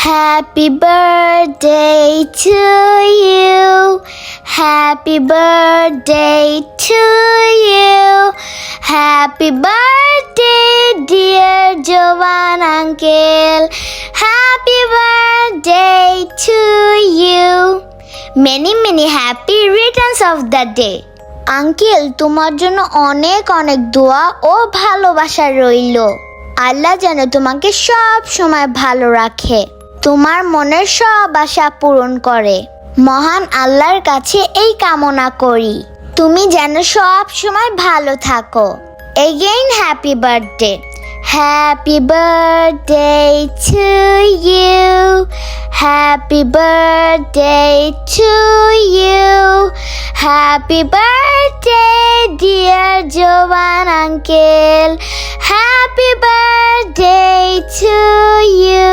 Happy birthday to you. Happy birthday to you. Happy birthday, dear Jovan uncle. Happy birthday to you. Many happy returns of the day. Uncle, তোমার জন্য অনেক অনেক দোয়া ও ভালোবাসা রইল। আল্লাহ যেন তোমাকে সব সময় ভালো রাখে, তোমার মনের সব আশা পূরণ করে। মহান আল্লাহর কাছে এই কামনা করি, তুমি যেন সব সময় ভালো থাকো। Again happy birthday. Happy birthday to you. Happy birthday to you. Happy birthday, dear Jovan uncle. Happy birthday to you.